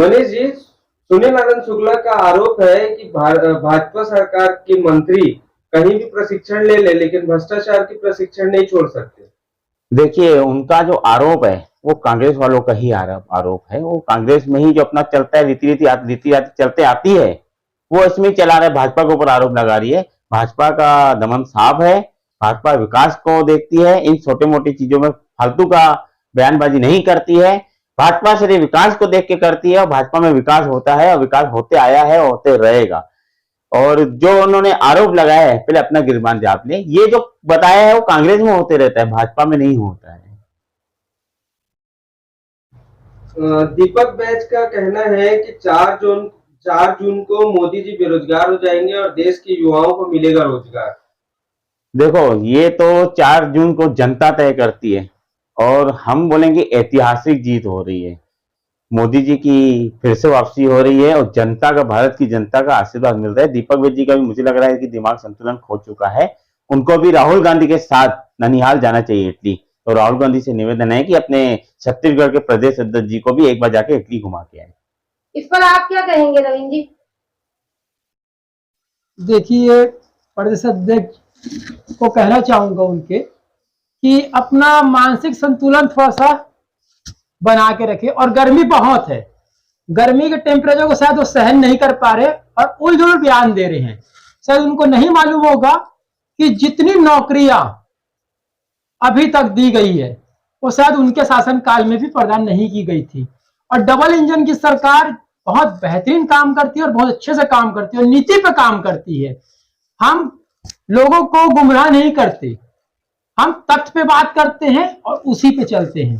मनीष जी, सुनील आनंद शुक्ला का आरोप है कि भाजपा सरकार के मंत्री कहीं भी प्रशिक्षण ले ले लेकिन भ्रष्टाचार की प्रशिक्षण नहीं छोड़ सकते। देखिए, उनका जो आरोप है वो कांग्रेस वालों का ही आरोप है। वो कांग्रेस में ही जो अपना चलता है, रीति चलते आती है, वो इसमें चला रहा है, भाजपा के ऊपर आरोप लगा रही है। भाजपा का दमन साफ है। भाजपा विकास को देखती है, इन छोटे मोटी चीजों में फालतू का बयानबाजी नहीं करती है। भाजपा सिर्फ विकास को देख के करती है, और भाजपा में विकास होता है और विकास होते आया है और होते रहेगा। और जो उन्होंने आरोप लगाया है, पहले अपना गिरबान जाप ले। ये जो बताया है वो कांग्रेस में होते रहता है, भाजपा में नहीं होता है। दीपक बैज का कहना है कि 4 जून को मोदी जी बेरोजगार हो जाएंगे और देश के युवाओं को मिलेगा रोजगार। देखो, ये तो 4 जून को जनता तय करती है, और हम बोलेंगे ऐतिहासिक जीत हो रही है। मोदी जी की फिर से वापसी हो रही है, और जनता का, भारत की जनता का आशीर्वाद मिल रहा है। दीपक बैज जी का भी मुझे लग रहा है कि दिमाग संतुलन खो चुका है। उनको भी राहुल गांधी के साथ ननिहाल जाना चाहिए, इटली। तो राहुल गांधी से निवेदन है कि अपने छत्तीसगढ़ के प्रदेश अध्यक्ष जी को भी एक बार जाके इटली घुमा के आए। इस पर आप क्या कहेंगे रविंद्र जी? देखिए, प्रदेश अध्यक्ष को कहना चाहूंगा उनके कि अपना मानसिक संतुलन थोड़ा सा बना के रखे। और गर्मी बहुत है, गर्मी के टेम्परेचर को शायद वो सहन नहीं कर पा रहे और उलझुल बयान दे रहे हैं। शायद उनको नहीं मालूम होगा कि जितनी नौकरियां अभी तक दी गई है वो शायद उनके शासनकाल में भी प्रदान नहीं की गई थी। और डबल इंजन की सरकार बहुत बेहतरीन काम करती है और बहुत अच्छे से काम करती है और नीति पे काम करती है। हम लोगों को गुमराह नहीं करते, हम तथ्य पे बात करते हैं और उसी पे चलते हैं।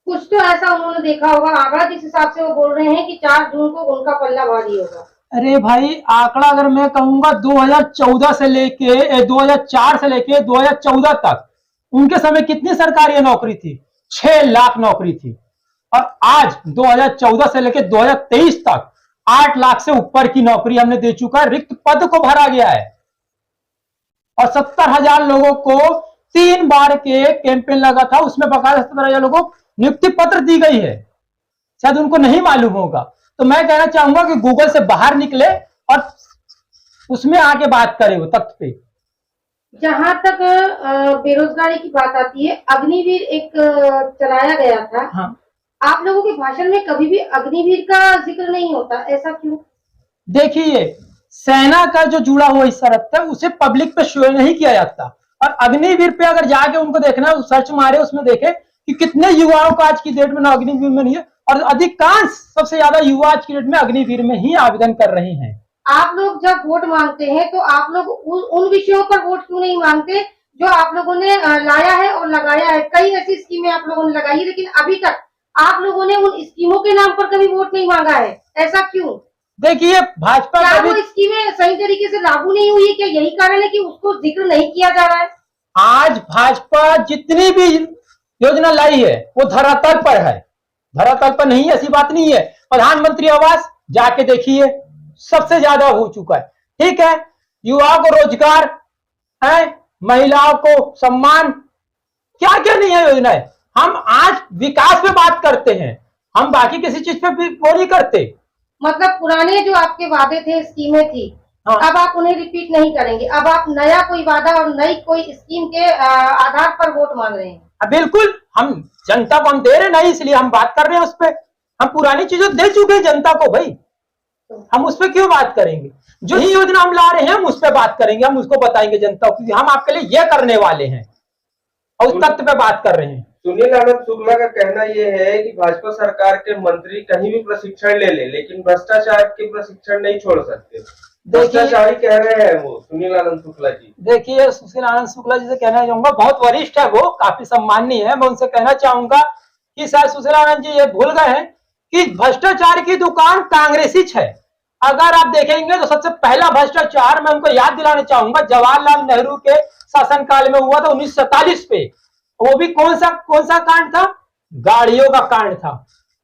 कुछ तो ऐसा उन्होंने देखा होगा आंकड़ा जिस हिसाब से वो बोल रहे हैं कि 4 जून को उनका पल्ला भारी होगा। अरे भाई, आंकड़ा अगर मैं कहूंगा 2014 से लेके 2004 से लेके 2014 तक उनके समय कितनी सरकारी नौकरी थी? 6 लाख नौकरी थी। और आज 2014 से लेके 2023 तक 8 लाख से ऊपर की नौकरी हमने दे चुका है। रिक्त पद को भरा गया है और 70,000 लोगों को 3 बार के कैंपेन लगा था, उसमें बकायदा 70,000 लोगों को नियुक्ति पत्र दी गई है। शायद उनको नहीं मालूम होगा। तो मैं कहना चाहूंगा कि गूगल से बाहर निकले और उसमें आके बात करे वो तथ्य पे। जहां तक बेरोजगारी की बात आती है, अग्निवीर एक चलाया गया था। हाँ। आप लोगों के भाषण में कभी भी अग्निवीर का जिक्र नहीं होता, ऐसा क्यों? देखिए, सेना का जो जुड़ा हुआ हिस्सा रहता है उसे पब्लिक पे शो नहीं किया जाता। और अग्निवीर पे अगर जाके उनको देखना, सर्च मारे, उसमें देखे कि कितने युवाओं का आज की डेट में अग्निवीर में नहीं है। और अधिकांश, सबसे ज्यादा युवा आज की डेट में अग्निवीर में ही आवेदन कर रहे हैं। आप लोग जब वोट मांगते हैं तो आप लोग उन विषयों पर वोट क्यों नहीं मांगते जो आप लोगों ने लाया है और लगाया है? कई ऐसी स्कीमें आप लोगों ने लगाई है, लेकिन अभी तक आप लोगों ने उन स्कीमों के नाम पर कभी वोट नहीं मांगा है, ऐसा क्यों? देखिए, भाजपा क्या वो स्कीमें सही तरीके से लागू नहीं हुई है? क्या यही कारण है कि उसको जिक्र नहीं किया जा रहा है? आज भाजपा जितनी भी योजना लाई है वो धरातल पर है, धरातल पर नहीं, ऐसी बात नहीं है। प्रधानमंत्री आवास जाके देखिए, सबसे ज्यादा हो चुका है। ठीक है, युवाओं को रोजगार है, महिलाओं को सम्मान, क्या क्या नहीं है योजना है। हम आज विकास पे बात करते हैं, हम बाकी किसी चीज पे वो नहीं करते। मतलब पुराने जो आपके वादे थे, स्कीमें थी, हाँ। अब आप उन्हें रिपीट नहीं करेंगे, अब आप नया कोई वादा और नई कोई स्कीम के आधार पर वोट मांग रहे हैं? बिल्कुल, हम जनता को हम दे रहे नहीं, इसलिए हम बात कर रहे हैं उस पर। हम पुरानी चीजें दे चुके हैं जनता को भाई, हम उस पर क्यों बात करेंगे? जो ही योजना हम ला रहे हैं हम उस पर बात करेंगे, हम उसको बताएंगे जनता को कि हम आपके लिए ये करने वाले हैं और उस तथ्य पे बात कर रहे हैं। सुनील आनंद शुक्ला का कहना यह है कि भाजपा सरकार के मंत्री कहीं भी प्रशिक्षण ले ले लेकिन भ्रष्टाचार के प्रशिक्षण नहीं छोड़ सकते। भ्रष्टाचारी कह रहे हैं वो सुनील आनंद शुक्ला जी। देखिए, सुनील आनंद शुक्ला जी से कहना चाहूंगा, बहुत वरिष्ठ है वो, काफी सम्माननीय है। मैं उनसे कहना चाहूंगा कि शायद सुशील आनंद जी ये भूल गए हैं कि भ्रष्टाचार की दुकान कांग्रेसी है। अगर आप देखेंगे तो सबसे पहला भ्रष्टाचार, मैं उनको याद दिलाना चाहूंगा, जवाहरलाल नेहरू के शासनकाल में हुआ था 1947 पे। वो भी कौन सा कांड था? गाड़ियों का कांड था।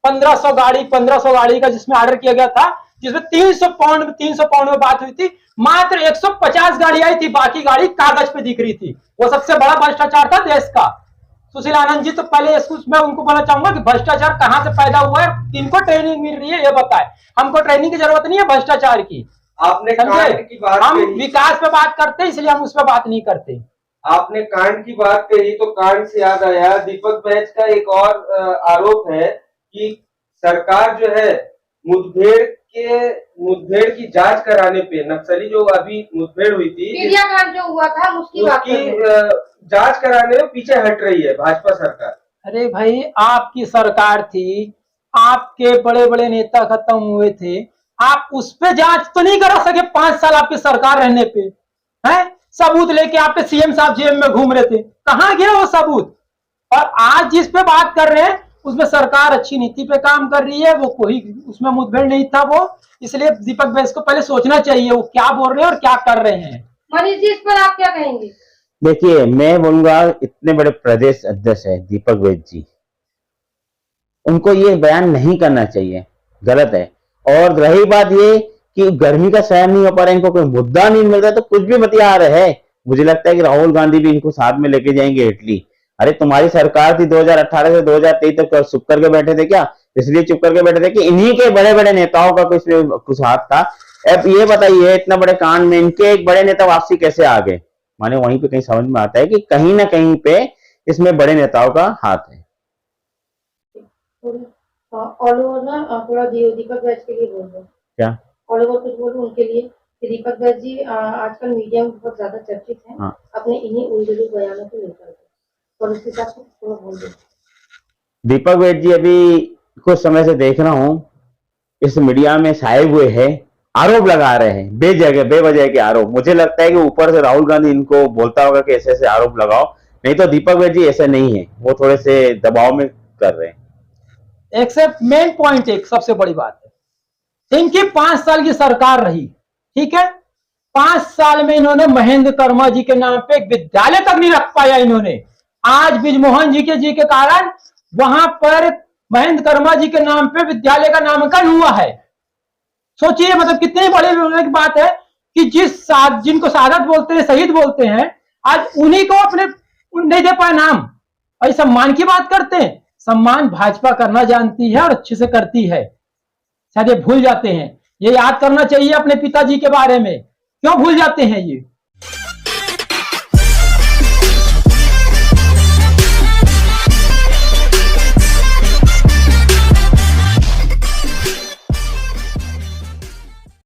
1500 गाड़ी का जिसमें ऑर्डर किया गया था, जिसमें 300 पाउंड में बात हुई थी। मात्र 150 गाड़ी आई थी, बाकी गाड़ी कागज पे दिख रही थी। वो सबसे बड़ा भ्रष्टाचार था देश का। सुशील आनंद जी, तो पहले मैं उनको बोलना चाहूंगा कि भ्रष्टाचार कहाँ से पैदा हुआ है, किनको ट्रेनिंग मिल रही है ये बताए। हमको ट्रेनिंग की जरूरत नहीं है भ्रष्टाचार की। आपने समझे? कांड की बात हम कही, विकास पे बात करते हैं, इसलिए हम उस पर बात नहीं करते। आपने कांड की बात कही तो कांड से याद आया, दीपक बैज का एक और आरोप है कि सरकार जो है मुठभेड़ की जांच कराने पे, नक्सली जो अभी मुठभेड़ हुई थी, पीलिया कांड जो हुआ था उसकी बात कर रहे हैं। जांच कराने में पीछे हट रही है भाजपा सरकार। अरे भाई, आपकी सरकार थी, आपके बड़े बड़े नेता खत्म हुए थे, आप उस पे जांच तो नहीं करा सके 5 साल आपकी सरकार रहने पे? हैं सबूत लेके आपके सीएम साहब जेल में घूम रहे थे, कहां गया वो सबूत? और आज जिस पे बात कर रहे हैं उसमें सरकार अच्छी नीति पे काम कर रही है, वो कोई उसमें मुठभेड़ नहीं था वो। इसलिए दीपक बैज को पहले सोचना चाहिए वो क्या बोल रहे हैं और क्या कर रहे हैं। मनीष जी, इस पर आप क्या कहेंगे? देखिए, मैं बोलूंगा इतने बड़े प्रदेश अध्यक्ष है दीपक बैज जी, उनको ये बयान नहीं करना चाहिए, गलत है। और रही बात ये कि गर्मी का सहन नहीं हो पा रहा है, इनको कोई मुद्दा नहीं मिल रहा तो कुछ भी बतिया रहे हैं। मुझे लगता है कि राहुल गांधी भी इनको साथ में लेके जाएंगे इटली। अरे तुम्हारी सरकार थी 2018 से 2023 तक, चुप करके बैठे थे क्या? इसलिए चुप करके बैठे थे कि इन्हीं के बड़े बड़े नेताओं का कुछ हाथ था। अब ये बताइए, इतना बड़े कांड में इनके एक बड़े नेता वापसी कैसे आ गए? माने वहीं पे कहीं समझ में आता है कि कहीं ना कहीं पे इसमें बड़े नेताओं का हाथ है। ऑल ओवर ना थोड़ा दीपक बैज के लिए बोल दो। क्या ऑल ओवर कुछ बोलूं उनके लिए कि दीपक बैज जी आजकल मीडिया में बहुत ज्यादा चर्चित हैं। हाँ। अपने इन्हीं उलझुल बयानों को लेकर और उसके साथ थोड़ा बोल दो। दीपक बैज जी अभी कुछ समय से देख रहा हूं इस मीडिया में छाए हुए हैं, आरोप लगा रहे हैं बेवजह के आरोप। मुझे लगता है कि ऊपर से राहुल गांधी इनको बोलता होगा कि ऐसे ऐसे आरोप लगाओ, नहीं तो दीपक बैज जी ऐसे नहीं है, वो थोड़े से दबाव में कर रहे हैं। एक से मेन पॉइंट, एक सबसे बड़ी बात है, इनकी 5 साल की सरकार रही, ठीक है। 5 साल में इन्होंने महेंद्र कर्मा जी के नाम पे एक विद्यालय तक नहीं रख पाया इन्होंने। आज ब्रिजमोहन जी के कारण वहां पर महेंद्र कर्मा जी के नाम पे विद्यालय का नामकरण हुआ है। सोचिए, मतलब कितनी बड़ी बात है कि जिनको शहादत बोलते हैं, शहीद बोलते हैं, आज उन्हीं को अपने नहीं दे पाए नाम। और सम्मान की बात करते हैं, सम्मान भाजपा करना जानती है और अच्छे से करती है, शायद ये भूल जाते हैं। ये याद करना चाहिए अपने पिताजी के बारे में, क्यों भूल जाते हैं ये?